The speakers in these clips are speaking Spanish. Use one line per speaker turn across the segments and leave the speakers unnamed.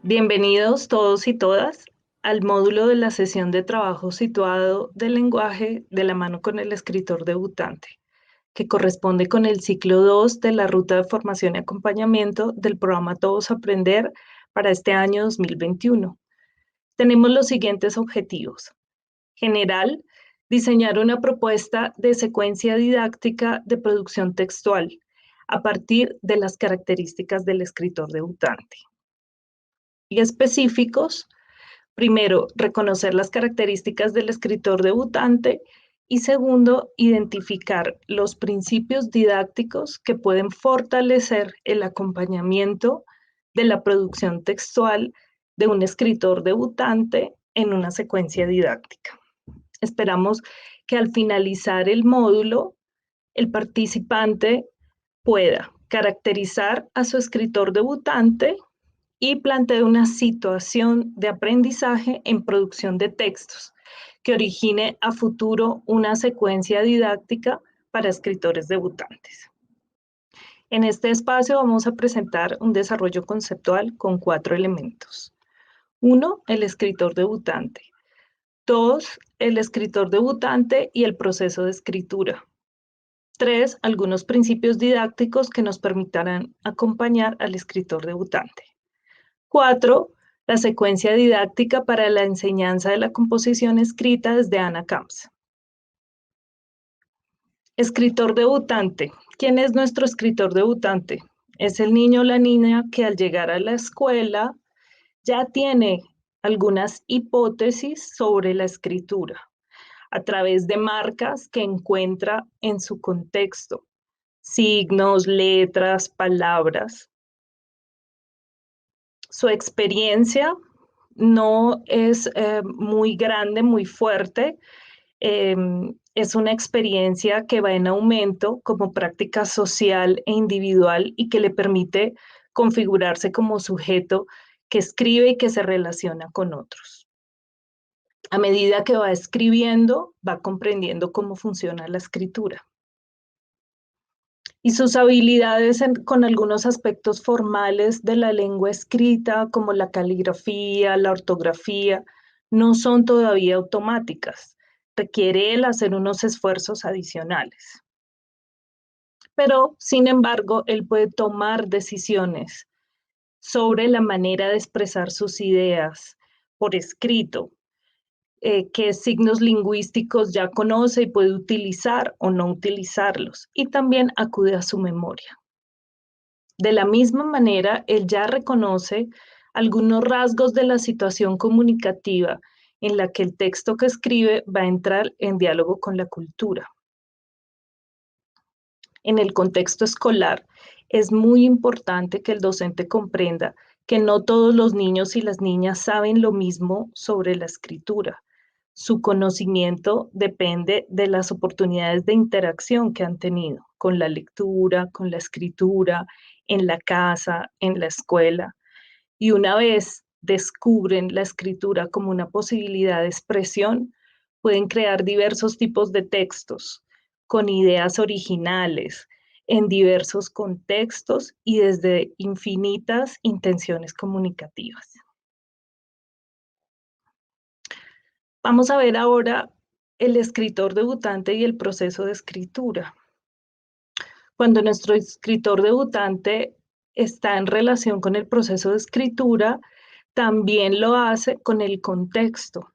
Bienvenidos todos y todas al módulo de la sesión de trabajo situado del lenguaje de la mano con el escritor debutante, que corresponde con el ciclo 2 de la ruta de formación y acompañamiento del programa Todos Aprender para este año 2021. Tenemos los siguientes objetivos. General, diseñar una propuesta de secuencia didáctica de producción textual a partir de las características del escritor debutante. Y específicos, primero, reconocer las características del escritor debutante y segundo, identificar los principios didácticos que pueden fortalecer el acompañamiento de la producción textual de un escritor debutante en una secuencia didáctica. Esperamos que al finalizar el módulo, el participante pueda caracterizar a su escritor debutante y plantee una situación de aprendizaje en producción de textos que origine a futuro una secuencia didáctica para escritores debutantes. En este espacio vamos a presentar un desarrollo conceptual con 4 elementos. 1, el escritor debutante. 2, el escritor debutante y el proceso de escritura. 3, algunos principios didácticos que nos permitirán acompañar al escritor debutante. 4, la secuencia didáctica para la enseñanza de la composición escrita desde Anna Camps. Escritor debutante. ¿Quién es nuestro escritor debutante? Es el niño o la niña que al llegar a la escuela ya tiene algunas hipótesis sobre la escritura a través de marcas que encuentra en su contexto, signos, letras, palabras. Su experiencia no es muy grande, muy fuerte. Es una experiencia que va en aumento como práctica social e individual y que le permite configurarse como sujeto que escribe y que se relaciona con otros. A medida que va escribiendo, va comprendiendo cómo funciona la escritura. Y sus habilidades con algunos aspectos formales de la lengua escrita, como la caligrafía, la ortografía, no son todavía automáticas. Requiere él hacer unos esfuerzos adicionales. Pero, sin embargo, él puede tomar decisiones sobre la manera de expresar sus ideas por escrito, qué signos lingüísticos ya conoce y puede utilizar o no utilizarlos, y también acude a su memoria. De la misma manera, él ya reconoce algunos rasgos de la situación comunicativa en la que el texto que escribe va a entrar en diálogo con la cultura. En el contexto escolar, es muy importante que el docente comprenda que no todos los niños y las niñas saben lo mismo sobre la escritura. Su conocimiento depende de las oportunidades de interacción que han tenido con la lectura, con la escritura, en la casa, en la escuela. Y una vez descubren la escritura como una posibilidad de expresión, pueden crear diversos tipos de textos con ideas originales en diversos contextos y desde infinitas intenciones comunicativas. Vamos a ver ahora el escritor debutante y el proceso de escritura. Cuando nuestro escritor debutante está en relación con el proceso de escritura, también lo hace con el contexto.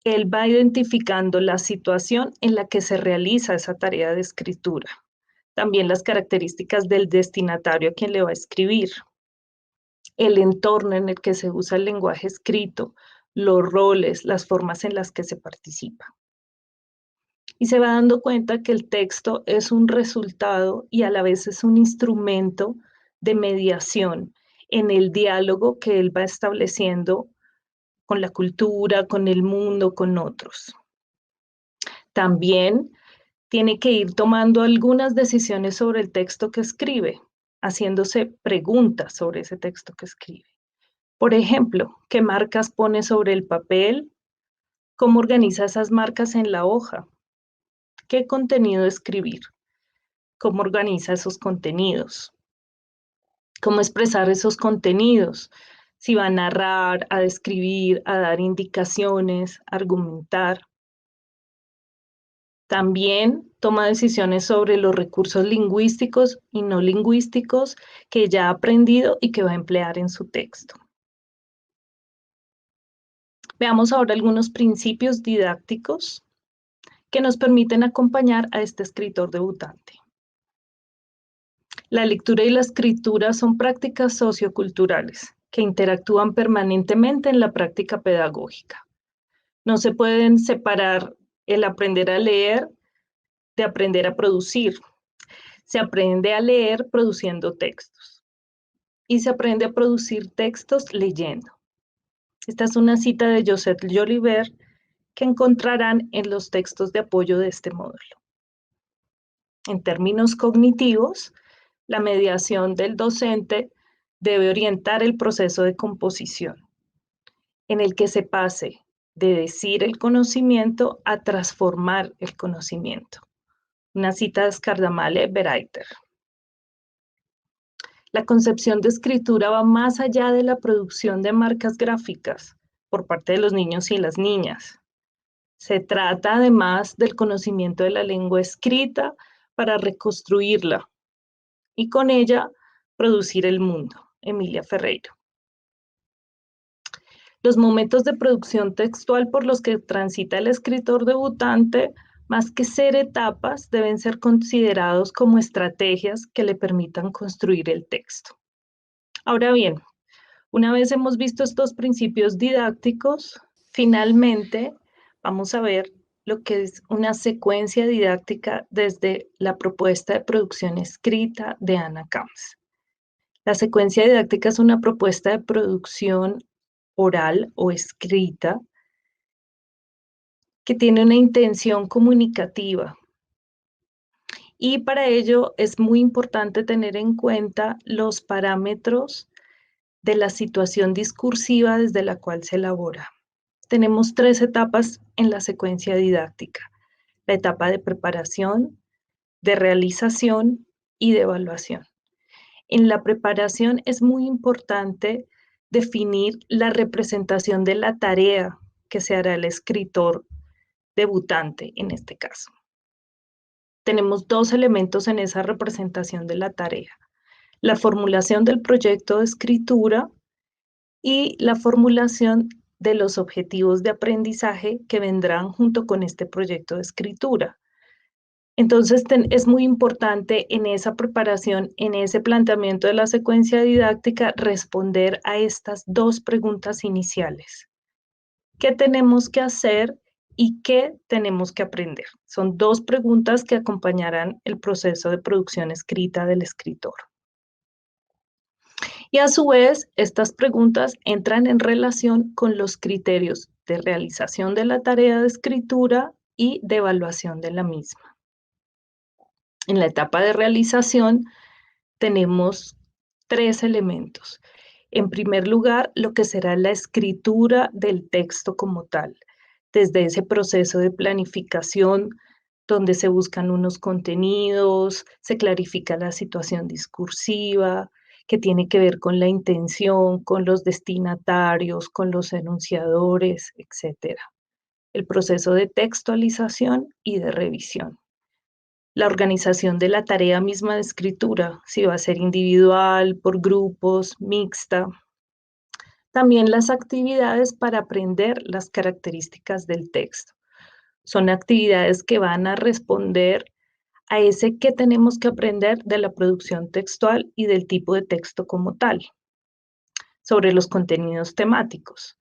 Él va identificando la situación en la que se realiza esa tarea de escritura. También las características del destinatario a quien le va a escribir. El entorno en el que se usa el lenguaje escrito, los roles, las formas en las que se participa. Y se va dando cuenta que el texto es un resultado y a la vez es un instrumento de mediación en el diálogo que él va estableciendo con la cultura, con el mundo, con otros. También tiene que ir tomando algunas decisiones sobre el texto que escribe, haciéndose preguntas sobre ese texto que escribe. Por ejemplo, ¿qué marcas pone sobre el papel? ¿Cómo organiza esas marcas en la hoja? ¿Qué contenido escribir? ¿Cómo organiza esos contenidos? ¿Cómo expresar esos contenidos? si va a narrar, a describir, a dar indicaciones, a argumentar. También toma decisiones sobre los recursos lingüísticos y no lingüísticos que ya ha aprendido y que va a emplear en su texto. Veamos ahora algunos principios didácticos que nos permiten acompañar a este escritor debutante. La lectura y la escritura son prácticas socioculturales que interactúan permanentemente en la práctica pedagógica. No se pueden separar el aprender a leer de aprender a producir. Se aprende a leer produciendo textos y se aprende a producir textos leyendo. Esta es una cita de Joseph Jolivet que encontrarán en los textos de apoyo de este módulo. En términos cognitivos, la mediación del docente debe orientar el proceso de composición, en el que se pase de decir el conocimiento a transformar el conocimiento. Una cita de Scardamale Bereiter. La concepción de escritura va más allá de la producción de marcas gráficas por parte de los niños y las niñas. Se trata además del conocimiento de la lengua escrita para reconstruirla y con ella producir el mundo. Emilia Ferreiro. Los momentos de producción textual por los que transita el escritor debutante, más que ser etapas, deben ser considerados como estrategias que le permitan construir el texto. Ahora bien, una vez hemos visto estos principios didácticos, finalmente vamos a ver lo que es una secuencia didáctica desde la propuesta de producción escrita de Anna Camps. La secuencia didáctica es una propuesta de producción oral o escrita que tiene una intención comunicativa. Y para ello es muy importante tener en cuenta los parámetros de la situación discursiva desde la cual se elabora. Tenemos 3 etapas en la secuencia didáctica: la etapa de preparación, de realización y de evaluación. En la preparación es muy importante definir la representación de la tarea que se hará el escritor debutante en este caso. Tenemos 2 elementos en esa representación de la tarea: la formulación del proyecto de escritura y la formulación de los objetivos de aprendizaje que vendrán junto con este proyecto de escritura. Entonces, es muy importante en esa preparación, en ese planteamiento de la secuencia didáctica, responder a estas 2 preguntas iniciales. ¿Qué tenemos que hacer y qué tenemos que aprender? Son 2 preguntas que acompañarán el proceso de producción escrita del escritor. Y a su vez, estas preguntas entran en relación con los criterios de realización de la tarea de escritura y de evaluación de la misma. En la etapa de realización tenemos 3 elementos. En primer lugar, lo que será la escritura del texto como tal, desde ese proceso de planificación donde se buscan unos contenidos, se clarifica la situación discursiva, que tiene que ver con la intención, con los destinatarios, con los enunciadores, etcétera. El proceso de textualización y de revisión. La organización de la tarea misma de escritura, si va a ser individual, por grupos, mixta. También las actividades para aprender las características del texto. Son actividades que van a responder a ese que tenemos que aprender de la producción textual y del tipo de texto como tal. Sobre los contenidos temáticos,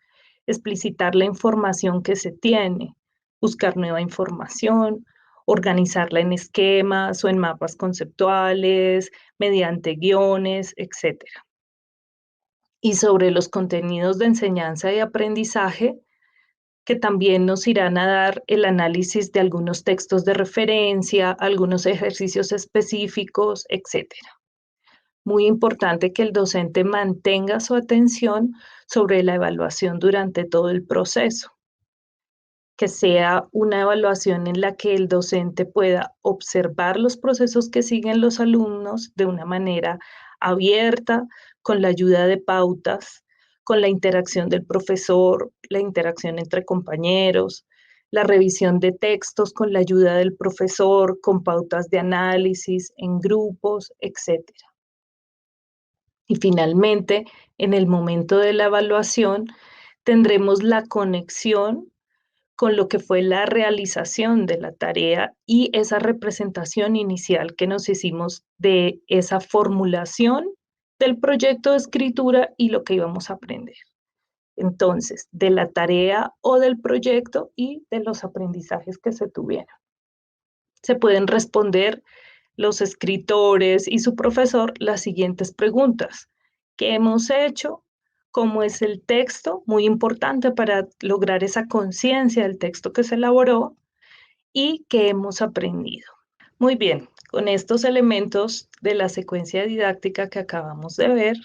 explicitar la información que se tiene, buscar nueva información, organizarla en esquemas o en mapas conceptuales, mediante guiones, etc. Y sobre los contenidos de enseñanza y aprendizaje, que también nos irán a dar el análisis de algunos textos de referencia, algunos ejercicios específicos, etc. Muy importante que el docente mantenga su atención sobre la evaluación durante todo el proceso, que sea una evaluación en la que el docente pueda observar los procesos que siguen los alumnos de una manera abierta, con la ayuda de pautas, con la interacción del profesor, la interacción entre compañeros, la revisión de textos con la ayuda del profesor, con pautas de análisis en grupos, etcétera. Y finalmente, en el momento de la evaluación, tendremos la conexión con lo que fue la realización de la tarea y esa representación inicial que nos hicimos de esa formulación del proyecto de escritura y lo que íbamos a aprender. Entonces, de la tarea o del proyecto y de los aprendizajes que se tuvieron. Se pueden responder los escritores y su profesor las siguientes preguntas. ¿Qué hemos hecho? ¿Cómo es el texto? Muy importante para lograr esa conciencia del texto que se elaboró. ¿Y qué hemos aprendido? Muy bien, con estos elementos de la secuencia didáctica que acabamos de ver,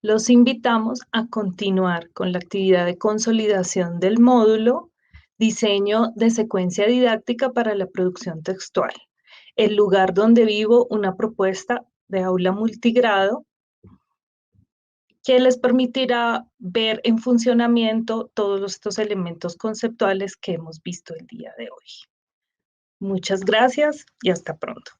los invitamos a continuar con la actividad de consolidación del módulo, diseño de secuencia didáctica para la producción textual. El lugar donde vivo, una propuesta de aula multigrado que les permitirá ver en funcionamiento todos estos elementos conceptuales que hemos visto el día de hoy. Muchas gracias y hasta pronto.